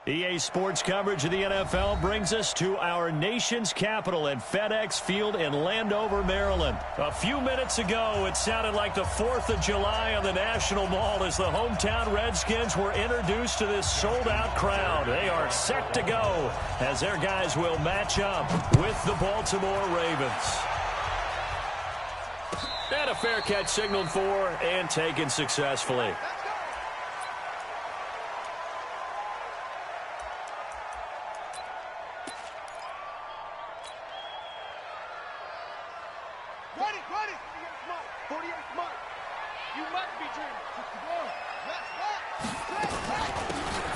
EA Sports coverage of the NFL brings us to our nation's capital at FedEx Field in Landover, Maryland. A few minutes ago, it sounded like the 4th of July on the National Mall as the hometown Redskins were introduced to this sold-out crowd. They are set to go as their guys will match up with the Baltimore Ravens. And a fair catch signaled for and taken successfully.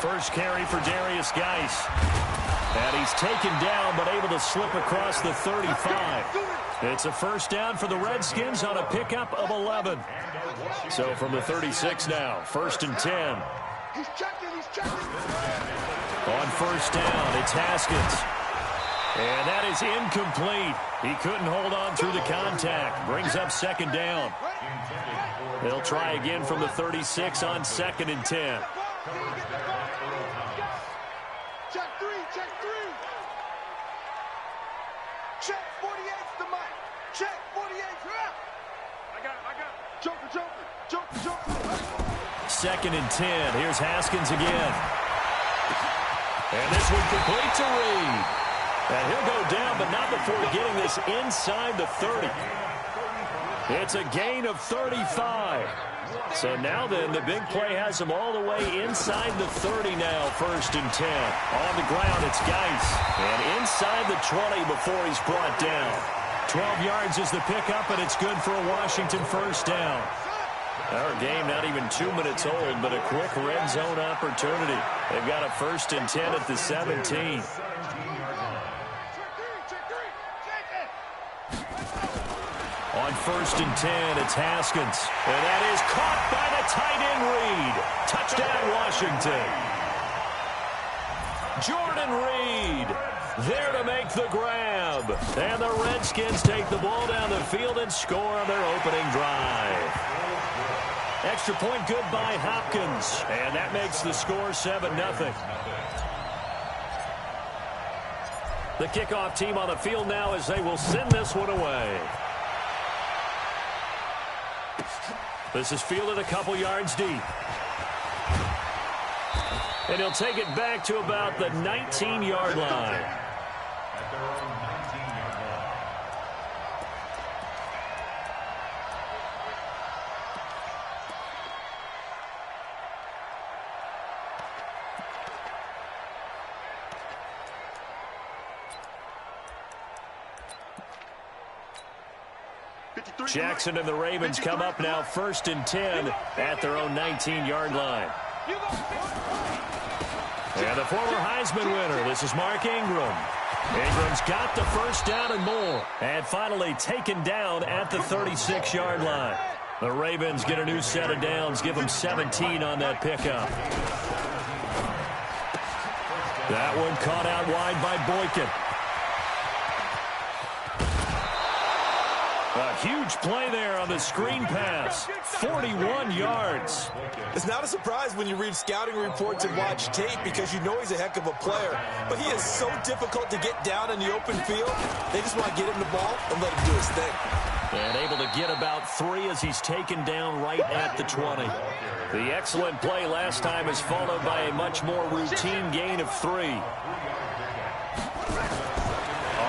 First carry for Darius Geis. And he's taken down but able to slip across the 35. It's a first down for the Redskins on a pickup of 11. So from the 36 now, 1st and 10. On first down, it's Haskins. And that is incomplete. He couldn't hold on through the contact. Brings up 2nd down. They'll try again from the 36 on 2nd and 10. Check 48's the mic. Check 48's rap. I got it. Joker. 2nd and 10. Here's Haskins again. And this one complete to Reed. And he'll go down, but not before getting this inside the 30. It's a gain of 35. So now then, the big play has him all the way inside the 30 now, 1st and 10. On the ground, it's Geis. And inside the 20 before he's brought down. 12 yards is the pickup, and it's good for a Washington first down. Our game not even 2 minutes old, but a quick red zone opportunity. They've got a 1st and 10 at the 17. On 1st and 10, it's Haskins. And that is caught by the tight end Reed. Touchdown, Washington. Jordan Reed there to make the grab. And the Redskins take the ball down the field and score on their opening drive. Extra point good by Hopkins. And that makes the score 7-0. The kickoff team on the field now as they will send this one away. This is fielded a couple yards deep. And he'll take it back to about the 19-yard line. Jackson and the Ravens come up now 1st and 10 at their own 19-yard line. And the former Heisman winner, this is Mark Ingram. Ingram's got the first down and more. And finally taken down at the 36-yard line. The Ravens get a new set of downs, give them 17 on that pickup. That one caught out wide by Boykin. A huge play there on the screen pass. 41 yards. It's not a surprise when you read scouting reports and watch tape because you know he's a heck of a player. But he is so difficult to get down in the open field. They just want to get him the ball and let him do his thing. And able to get about 3 as he's taken down right at the 20. The excellent play last time is followed by a much more routine gain of 3.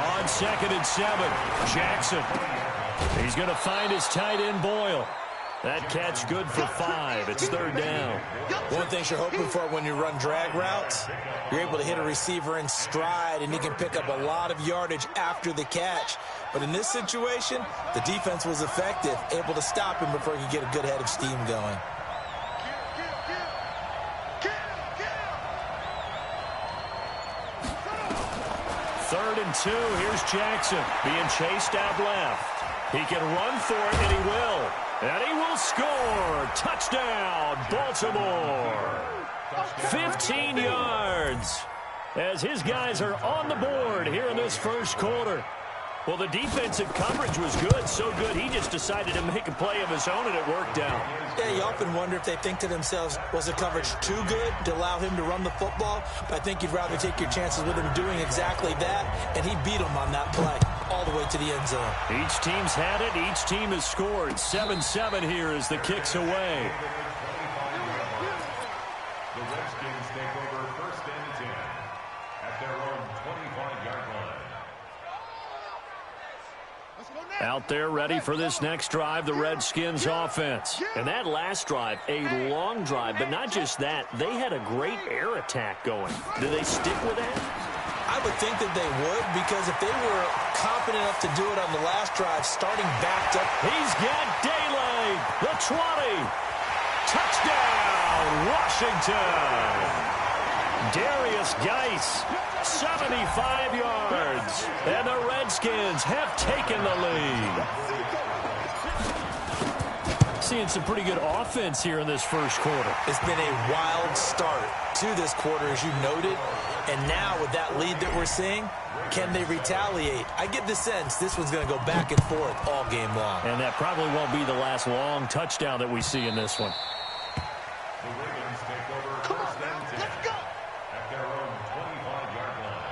On 2nd and 7, Jackson. He's going to find his tight end Boyle. That catch good for 5. It's 3rd down. One thing you're hoping for when you run drag routes, you're able to hit a receiver in stride, and he can pick up a lot of yardage after the catch. But in this situation, the defense was effective, able to stop him before he could get a good head of steam going. Third and 2. Here's Jackson being chased out left. He can run for it, and he will. And he will score. Touchdown, Baltimore. 15 yards as his guys are on the board here in this first quarter. Well, the defensive coverage was good, so good he just decided to make a play of his own, and it worked out. Yeah, you often wonder if they think to themselves, was the coverage too good to allow him to run the football? But I think you'd rather take your chances with him doing exactly that, and he beat him on that play all the way to the end zone. Each team's had it. Each team has scored. 7-7 here as the kick's away. The Redskins take over 1st and 10 at their own 25-yard line. Out there ready for this next drive, the Redskins offense. And that last drive, a long drive, but not just that. They had a great air attack going. Do they stick with that? I would think that they would, because if they were confident enough to do it on the last drive, starting backed up. He's got daylight. The 20. Touchdown, Washington. Darius Geis, 75 yards. And the Redskins have taken the lead. Seeing some pretty good offense here in this first quarter. It's been a wild start to this quarter, as you noted. And now with that lead that we're seeing, can they retaliate? I get the sense this one's going to go back and forth all game long. And that probably won't be the last long touchdown that we see in this one. The Ravens take over 1st and 10 at their own 25-yard line.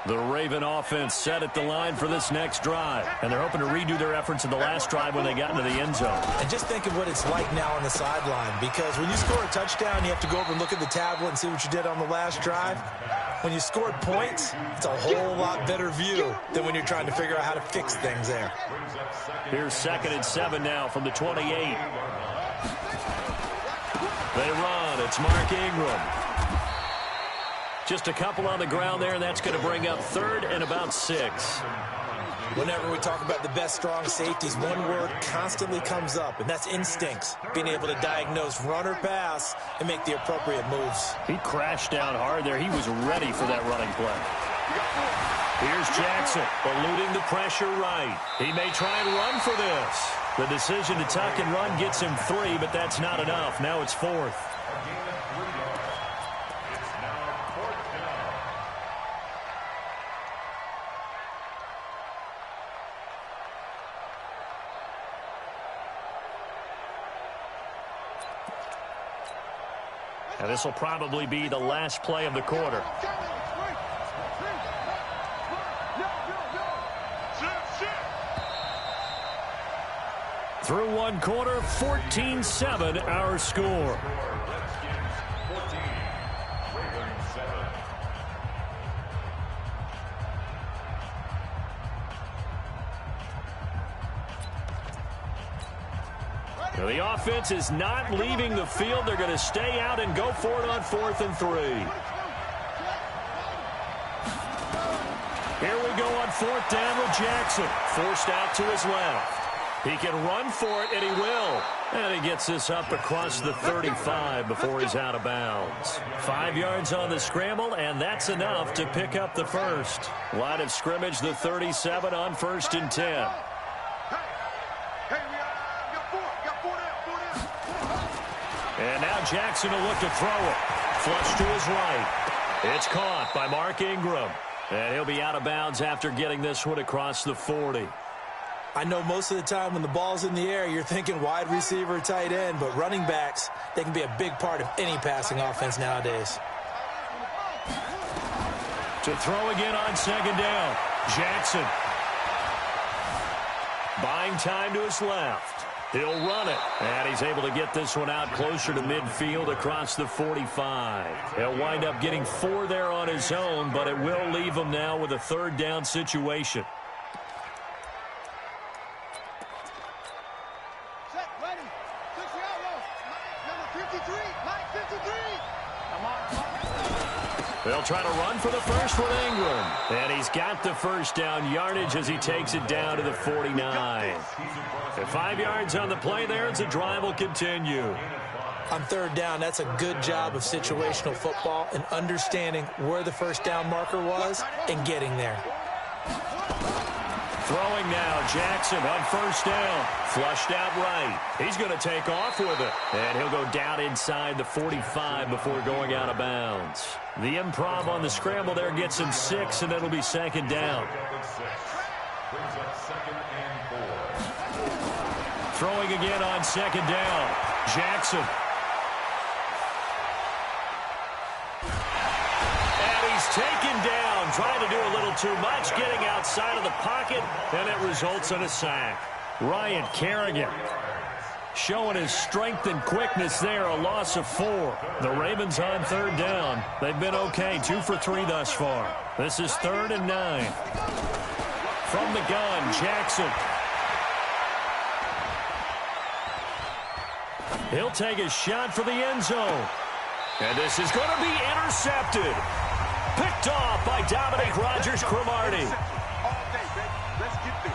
The Raven offense set at the line for this next drive. And they're hoping to redo their efforts in the last drive when they got into the end zone. And just think of what it's like now on the sideline, because when you score a touchdown, you have to go over and look at the tablet and see what you did on the last drive. When you scored points, it's a whole lot better view than when you're trying to figure out how to fix things there. Here's 2nd and 7 now from the 28. They run. It's Mark Ingram. Just a couple on the ground there, and that's going to bring up 3rd and about 6. Whenever we talk about the best strong safeties, one word constantly comes up, and that's instincts. Being able to diagnose run or pass and make the appropriate moves. He crashed down hard there. He was ready for that running play. Here's Jackson, eluding the pressure right. He may try and run for this. The decision to tuck and run gets him 3, but that's not enough. Now it's 4th. And this will probably be the last play of the quarter. Through one quarter, 14-7 our score. Now the offense is not leaving the field. They're going to stay out and go for it on 4th and 3. Here we go on 4th down with Jackson. Forced out to his left. He can run for it, and he will. And he gets this up across the 35 before he's out of bounds. 5 yards on the scramble, and that's enough to pick up the first. Line of scrimmage, the 37 on 1st and 10. And now Jackson will look to throw it. Flush to his right. It's caught by Mark Ingram. And he'll be out of bounds after getting this one across the 40. I know most of the time when the ball's in the air, you're thinking wide receiver, tight end, but running backs, they can be a big part of any passing offense nowadays. To throw again on 2nd down. Jackson. Buying time to his left. He'll run it. And he's able to get this one out closer to midfield across the 45. He'll wind up getting 4 there on his own, but it will leave him now with a 3rd down situation. They'll try to run for the first with Ingram. And he's got the first down yardage as he takes it down to the 49. And 5 yards on the play there as the drive will continue. On 3rd down, that's a good job of situational football and understanding where the first down marker was and getting there. Throwing now, Jackson on first down. Flushed out right. He's going to take off with it. And he'll go down inside the 45 before going out of bounds. The improv on the scramble there gets him 6, and it'll be second down. Throwing again on second down. Jackson. Taken down, trying to do a little too much, getting outside of the pocket, and it results in a sack. Ryan Kerrigan showing his strength and quickness there, a loss of 4. The Ravens on third down. They've been okay, 2 for 3 thus far. This is 3rd and 9. From the gun, Jackson. He'll take a shot for the end zone. And this is going to be intercepted. Picked off by Dominic Rodgers-Cromartie. Let's get this.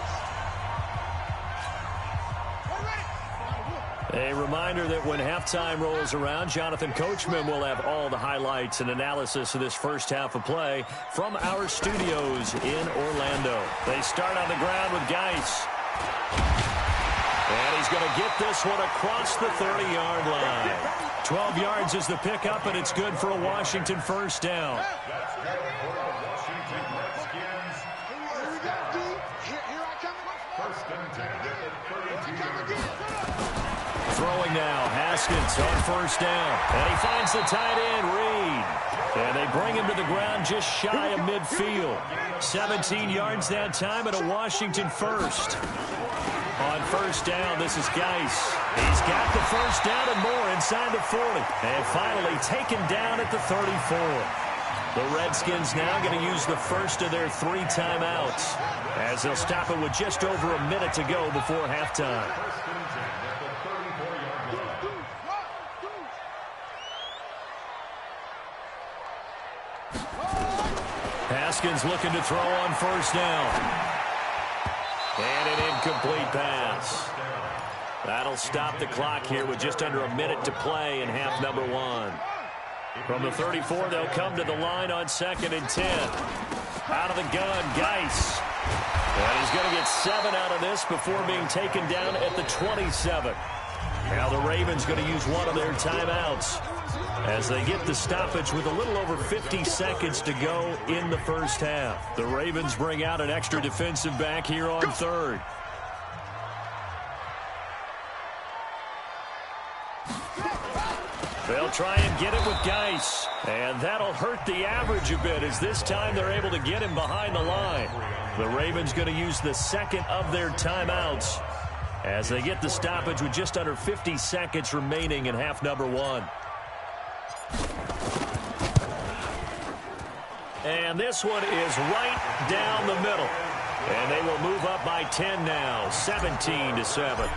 A reminder that when halftime rolls around, Jonathan Coachman will have all the highlights and analysis of this first half of play from our studios in Orlando. They start on the ground with Geis. And he's going to get this one across the 30-yard line. 12 yards is the pickup, and it's good for a Washington first down. Throwing now, Haskins on first down. And he finds the tight end, Reed. And they bring him to the ground just shy of midfield. 17 yards that time, and a Washington first. On first down, this is Geis. He's got the first down and more inside the 40. And finally taken down at the 34. The Redskins now going to use the first of their 3 timeouts, as they'll stop it with just over a minute to go before halftime. Haskins looking to throw on first down. And an incomplete pass. That'll stop the clock here with just under a minute to play in half number 1. From the 34, they'll come to the line on 2nd and 10. Out of the gun, Geis. And he's going to get 7 out of this before being taken down at the 27. Now the Ravens going to use one of their timeouts as they get the stoppage with a little over 50 seconds to go in the first half. The Ravens bring out an extra defensive back here on 3rd. They'll try and get it with Geis. And that'll hurt the average a bit, as this time they're able to get him behind the line. The Ravens going to use the 2nd of their timeouts as they get the stoppage with just under 50 seconds remaining in half number 1. And this one is right down the middle. And they will move up by 10 now, 17-7.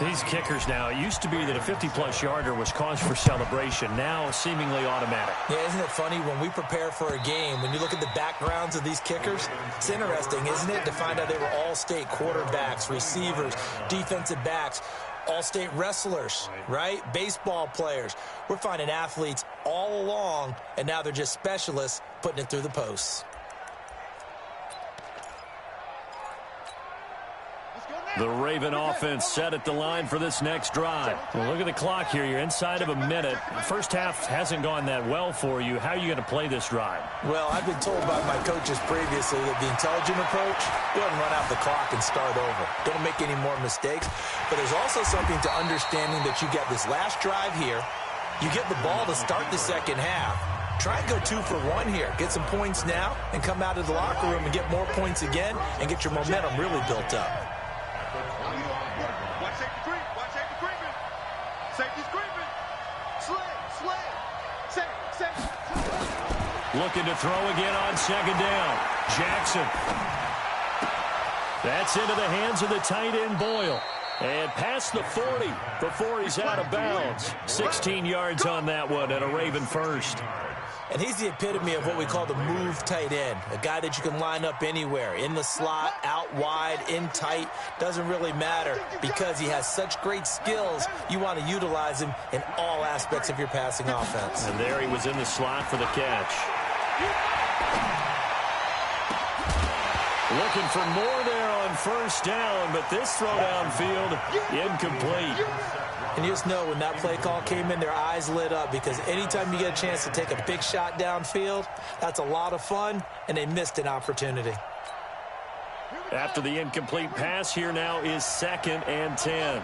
These kickers now, it used to be that a 50-plus yarder was cause for celebration. Now seemingly automatic. Yeah, isn't it funny when we prepare for a game, when you look at the backgrounds of these kickers, it's interesting, isn't it, to find out they were all-state quarterbacks, receivers, defensive backs, all-state wrestlers, right? Baseball players. We're finding athletes all along, and now they're just specialists putting it through the posts. The Raven offense set at the line for this next drive. Well, look at the clock here. You're inside of a minute. First half hasn't gone that well for you. How are you going to play this drive? Well, I've been told by my coaches previously that the intelligent approach, go ahead and run out the clock and start over. Don't make any more mistakes. But there's also something to understanding that you get this last drive here. You get the ball to start the second half. Try and go 2 for 1 here. Get some points now and come out of the locker room and get more points again and get your momentum really built up. Looking to throw again on second down. Jackson. That's into the hands of the tight end, Boyle. And past the 40 before he's out of bounds. 16 yards on that one and a Raven first. And he's the epitome of what we call the move tight end. A guy that you can line up anywhere. In the slot, out wide, in tight. Doesn't really matter because he has such great skills. You want to utilize him in all aspects of your passing offense. And there he was in the slot for the catch. Looking for more there on on first down, but this throw downfield incomplete. And you just know when that play call came in, their eyes lit up, because anytime you get a chance to take a big shot downfield, that's a lot of fun, and they missed an opportunity. After the incomplete pass, here now is 2nd and 10.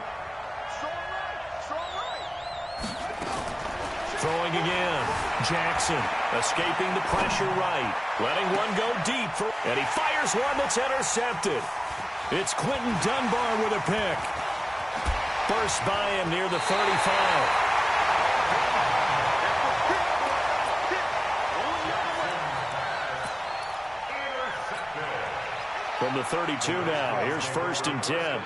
Throwing again. Jackson escaping the pressure right. Letting one go deep. And he fires one that's intercepted. It's Quentin Dunbar with a pick. First by him near the 35. From the 32 now. Here's 1st and 10.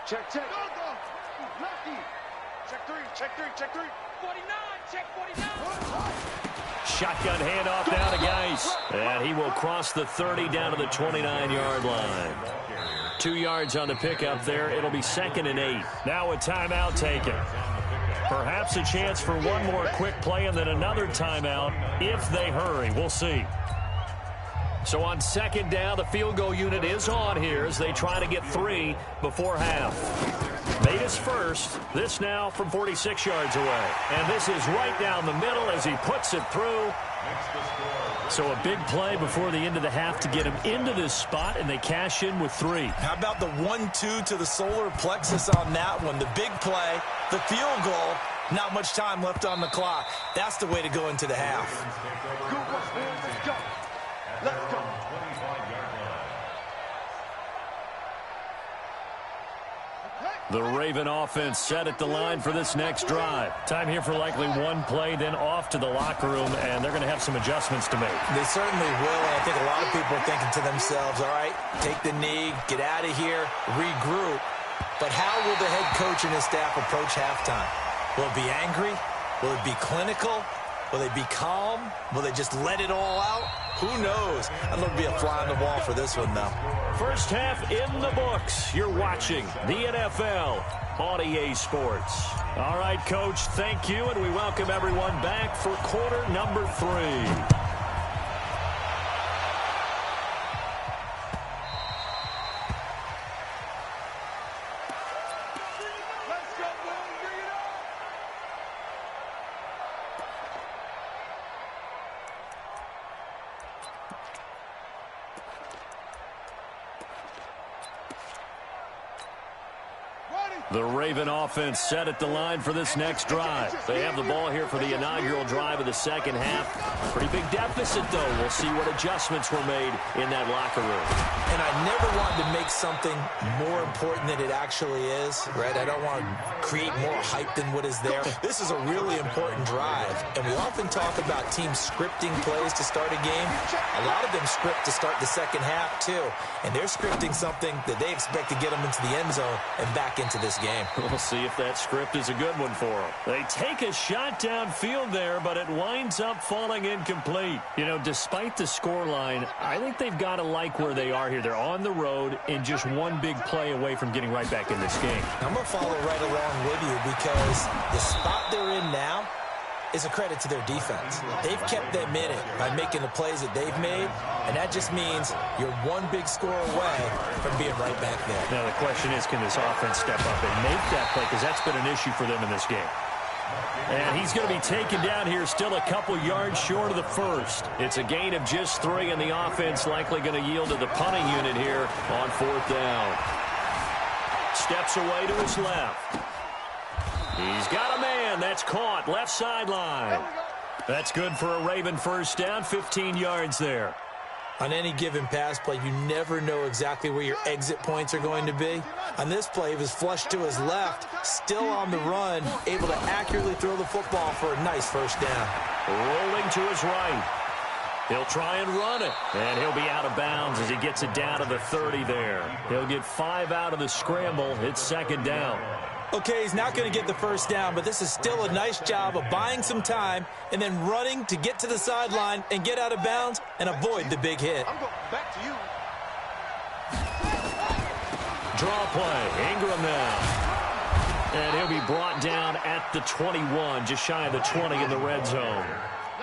Check. Lucky. Check three. 49, check 49. Shotgun handoff now to Geis. And he will cross the 30 down to the 29-yard line. 2 yards on the pickup there. It'll be 2nd and 8. Now a timeout taken. Perhaps a chance for one more quick play and then another timeout if they hurry. We'll see. So on 2nd down, the field goal unit is on here as they try to get 3 before half. Made his first. This now from 46 yards away. And this is right down the middle as he puts it through. So a big play before the end of the half to get him into this spot, and they cash in with 3. How about the 1-2 to the solar plexus on that one? The big play, the field goal, not much time left on the clock. That's the way to go into the half. Let's go. The Raven offense set at the line for this next drive. Time here for likely one play, then off to the locker room, and they're going to have some adjustments to make. They certainly will, and I think a lot of people are thinking to themselves, all right, take the knee, get out of here, regroup. But how will the head coach and his staff approach halftime? Will it be angry? Will it be clinical? Will they be calm? Will they just let it all out? Who knows? I'd love to be a fly on the wall for this one, though. First half in the books. You're watching the NFL on EA Sports. All right, Coach, thank you, and we welcome everyone back for quarter number 3. The Raven offense set at the line for this next drive. They have the ball here for the inaugural drive of the second half. Pretty big deficit, though. We'll see what adjustments were made in that locker room. And I never wanted to make something more important than it actually is, right? I don't want to create more hype than what is there. This is a really important drive, and we often talk about teams scripting plays to start a game. A lot of them script to start the second half, too, and they're scripting something that they expect to get them into the end zone and back into this game. We'll see if that script is a good one for them. They take a shot downfield there, but it winds up falling incomplete. You know, despite the scoreline, I think they've got to like where they are here. They're on the road and just one big play away from getting right back in this game. I'm going to follow right along with you because the spot they're in now is a credit to their defense. They've kept them in it by making the plays that they've made, and that just means you're one big score away from being right back there. Now the question is, can this offense step up and make that play? Because that's been an issue for them in this game. And he's going to be taken down here still a couple yards short of the first. It's a gain of just 3, and the offense likely going to yield to the punting unit here on 4th down. Steps away to his left. He's got a man. That's caught. Left sideline. That's good for a Raven first down. 15 yards there. On any given pass play, you never know exactly where your exit points are going to be. On this play, he was flushed to his left, still on the run, able to accurately throw the football for a nice first down. Rolling to his right. He'll try and run it, and he'll be out of bounds as he gets it down to the 30 there. He'll get 5 out of the scramble. It's 2nd down. Okay, he's not going to get the first down, but this is still a nice job of buying some time and then running to get to the sideline and get out of bounds and avoid the big hit. I'm going back to you. Draw play. Ingram now. And he'll be brought down at the 21, just shy of the 20 in the red zone.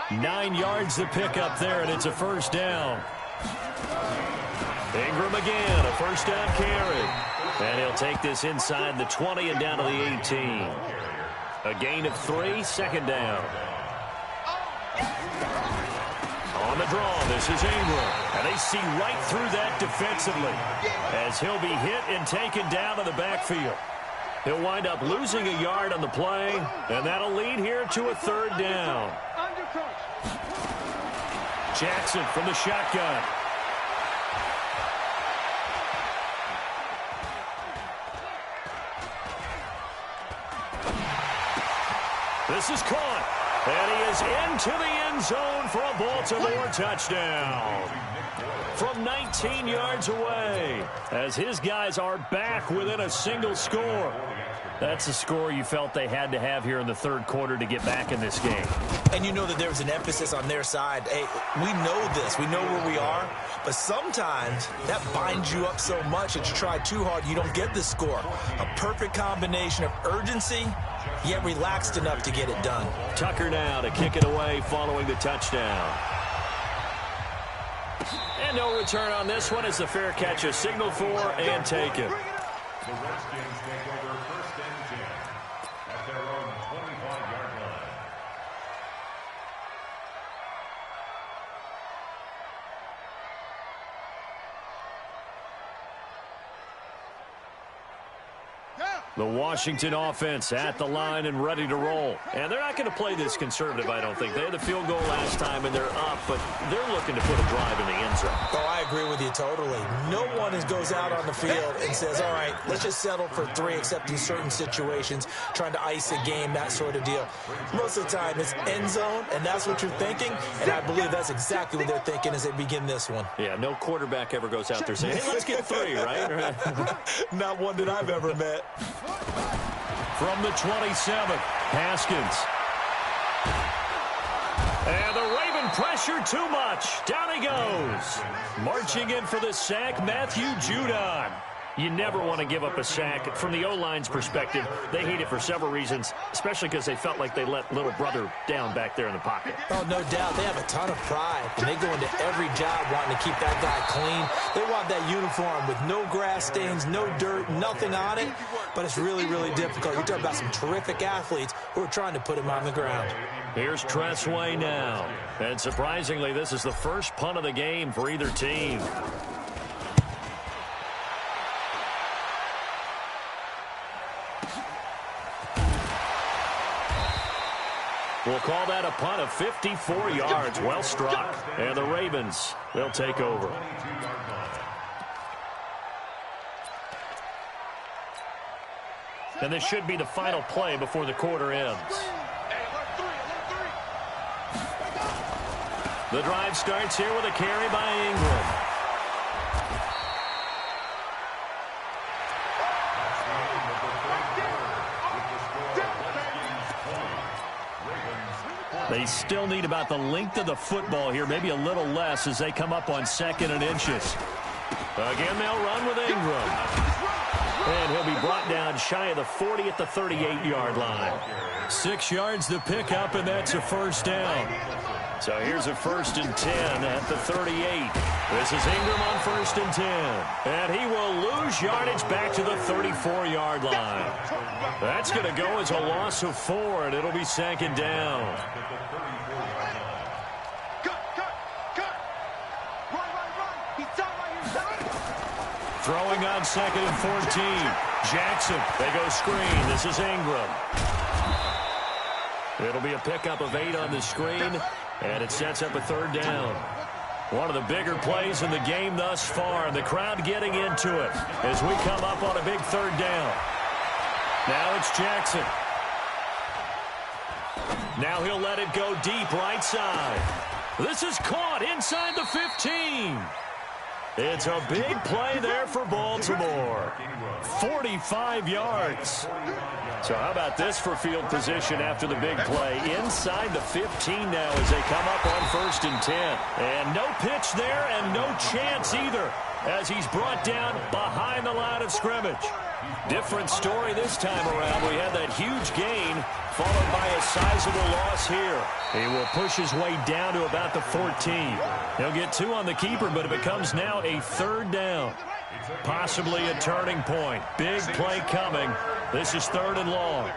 9 yards to pick up there, and it's a first down. Ingram again, a first down carry. And he'll take this inside the 20 and down to the 18. A gain of 3, second down. On the draw, this is Ingram. And they see right through that defensively as he'll be hit and taken down in the backfield. He'll wind up losing a yard on the play, and that'll lead here to a third down. Jackson from the shotgun. This is caught, and he is into the end zone for a Baltimore touchdown. From 19 yards away, as his guys are back within a single score. That's a score you felt they had to have here in the third quarter to get back in this game. And you know that there was an emphasis on their side. Hey, we know this. We know where we are. But sometimes that binds you up so much that you try too hard, you don't get the score. A perfect combination of urgency, yet relaxed enough to get it done. Tucker now to kick it away following the touchdown. And no return on this one. It's a fair catch, a signal for and taken. The Redskins take over first and 10 at their own 25-yard line. The Washington offense at the line and ready to roll. And they're not going to play this conservative, I don't think. They had the field goal last time, and they're up, but they're looking to put a drive in the end zone. Oh, I agree with you totally. No one goes out on the field and says, all right, let's just settle for 3, except in certain situations, trying to ice a game, that sort of deal. Most of the time, it's end zone, and that's what you're thinking, and I believe that's exactly what they're thinking as they begin this one. Yeah, no quarterback ever goes out there saying, hey, let's get 3, right? Not one that I've ever met. From the 27, Haskins. And the Raven pressure too much. Down he goes. Marching in for the sack, Matthew Judon. You never want to give up a sack. From the O-line's perspective, they hate it for several reasons, especially because they felt like they let little brother down back there in the pocket. Oh, no doubt. They have a ton of pride, and they go into every job wanting to keep that guy clean. They want that uniform with no grass stains, no dirt, nothing on it, but it's really, really difficult. You're talking about some terrific athletes who are trying to put him on the ground. Here's Tressway now. And surprisingly, this is the first punt of the game for either team. We'll call that a punt of 54 yards. Well struck. And the Ravens, they'll take over. And this should be the final play before the quarter ends. The drive starts here with a carry by Ingram. They still need about the length of the football here, maybe a little less as they come up on 2nd and inches. Again, they'll run with Ingram. And he'll be brought down shy of the 40 at the 38-yard line. 6 yards to pick up, and that's a first down. So here's a 1st and 10 at the 38. This is Ingram on 1st and 10. And he will lose yardage back to the 34-yard line. That's going to go as a loss of 4, and it'll be 2nd down. Throwing on 2nd and 14. Jackson, they go screen. This is Ingram. It'll be a pickup of 8 on the screen, and it sets up a 3rd down. One of the bigger plays in the game thus far, and the crowd getting into it as we come up on a big 3rd down. Now it's Jackson. Now he'll let it go deep right side. This is caught inside the 15. It's a big play there for Baltimore. 45 yards. So how about this for field position after the big play? Inside the 15 now as they come up on 1st and 10. And no pitch there and no chance either. as he's brought down behind the line of scrimmage. Different story this time around. We had that huge gain followed by a sizable loss here. He will push his way down to about the 14. He'll get 2 on the keeper, but it becomes now a 3rd down. Possibly a turning point. Big play coming. This is 3rd and long.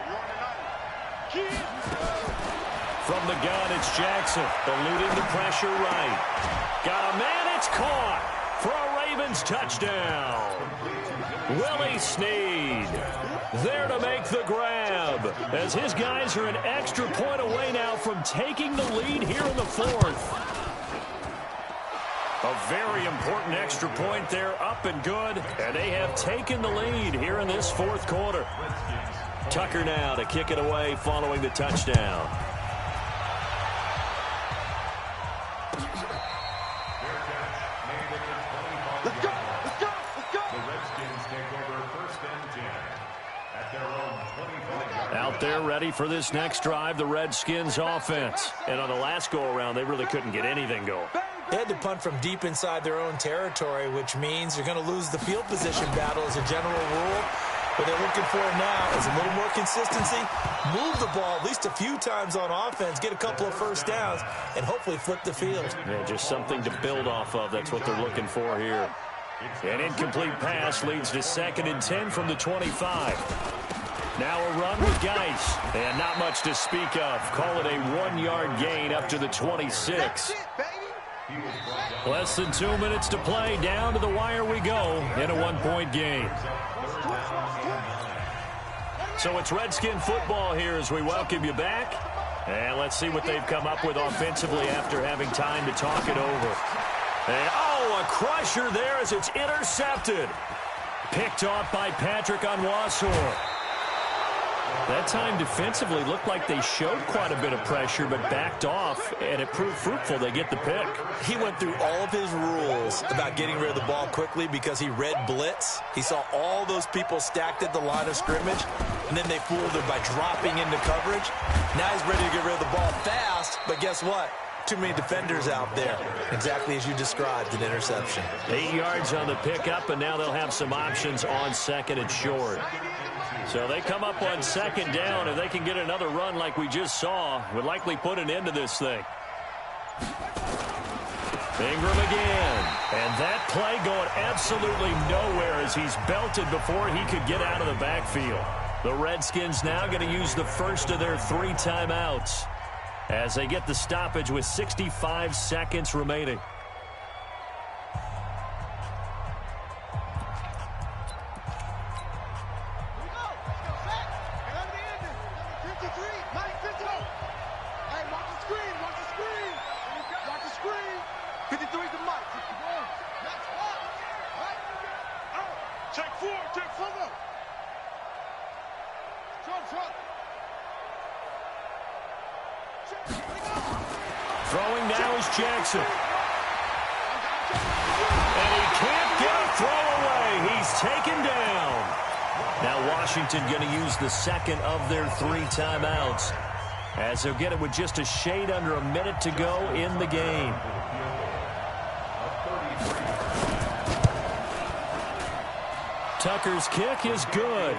From the gun, it's Jackson, eluding the pressure right. Got a man, it's caught for a Ravens touchdown. Willie Snead there to make the grab, as his guys are an extra point away now from taking the lead here in the 4th. A very important extra point there, up and good, and they have taken the lead here in this 4th quarter. Tucker now to kick it away following the touchdown. Let's go! Let's go! Let's go! The Redskins take over 1st and 10 at their own 25-yard line. Out there ready for this next drive, the Redskins offense. And on the last go-around, they really couldn't get anything going. They had to punt from deep inside their own territory, which means you're going to lose the field position battle as a general rule. What they're looking for now is a little more consistency, move the ball at least a few times on offense, get a couple of first downs, and hopefully flip the field. Yeah, just something to build off of. That's what they're looking for here. An incomplete pass leads to 2nd and 10 from the 25. Now a run with Geis, and not much to speak of. Call it a 1-yard gain up to the 26. Less than 2 minutes to play. Down to the wire we go in a 1-point game. So it's Redskin football here as we welcome you back. And let's see what they've come up with offensively after having time to talk it over. And, oh, a crusher there as it's intercepted. Picked off by Patrick Onwuasor. That time defensively looked like they showed quite a bit of pressure but backed off, and it proved fruitful. They get the pick. He went through all of his rules about getting rid of the ball quickly because he read blitz. He saw all those people stacked at the line of scrimmage, and then they fooled him by dropping into coverage. Now he's ready to get rid of the ball fast, but guess what? Too many defenders out there. Exactly as you described, an interception. 8 yards on the pickup, and now they'll have some options on 2nd and short. So they come up on 2nd down, and they can get another run like we just saw. Would likely put an end to this thing. Ingram again. And that play going absolutely nowhere as he's belted before he could get out of the backfield. The Redskins now going to use the first of their 3 timeouts as they get the stoppage with 65 seconds remaining. Throwing now is Jackson. And he can't get a throw away. He's taken down. Now Washington going to use the 2nd of their 3 timeouts as they'll get it with just a shade under a minute to go in the game. Tucker's kick is good.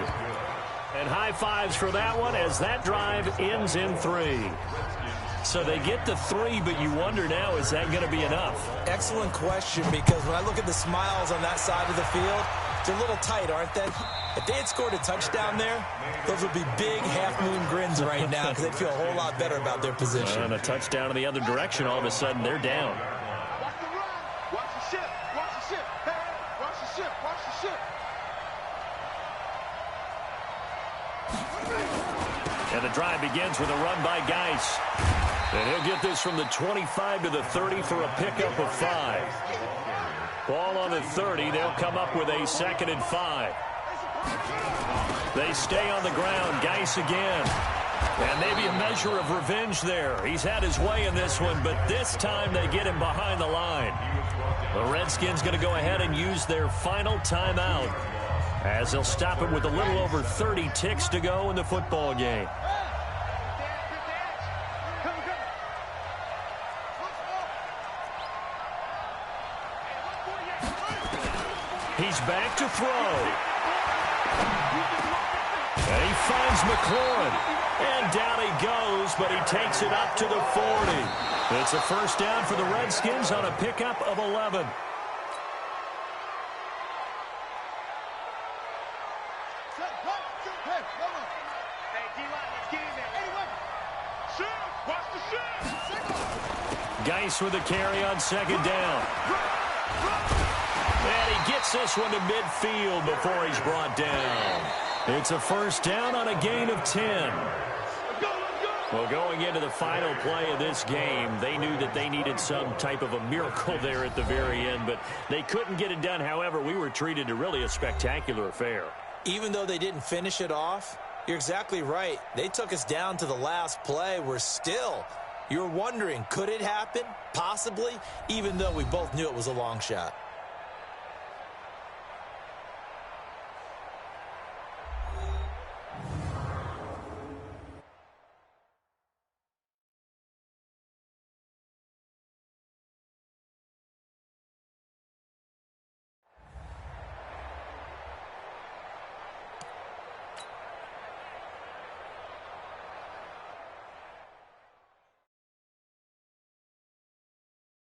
And high fives for that one as that drive ends in 3. So they get the 3, but you wonder now, is that going to be enough? Excellent question, because when I look at the smiles on that side of the field, they're a little tight, aren't they? If they had scored a touchdown there, those would be big half-moon grins right now because they'd feel a whole lot better about their position. And a touchdown in the other direction, all of a sudden they're down. Watch the run. Watch the ship. Watch the ship. Hey, watch the ship. Watch the ship. And the drive begins with a run by Geis. And he'll get this from the 25 to the 30 for a pickup of 5. Ball on the 30. They'll come up with a 2nd and 5. They stay on the ground. Geis again. And maybe a measure of revenge there. He's had his way in this one, but this time they get him behind the line. The Redskins going to go ahead and use their final timeout as they'll stop it with a little over 30 ticks to go in the football game. He's back to throw. And he finds McLaurin. And down he goes, but he takes it up to the 40. It's a first down for the Redskins on a pickup of 11. Geis with the carry on second down. And he gets this one to midfield before he's brought down. It's a first down on a gain of 10. Well, going into the final play of this game, they knew that they needed some type of a miracle there at the very end, but they couldn't get it done. However, we were treated to really a spectacular affair. Even though they didn't finish it off, you're exactly right. They took us down to the last play. We're still, you're wondering, could it happen? Possibly, even though we both knew it was a long shot.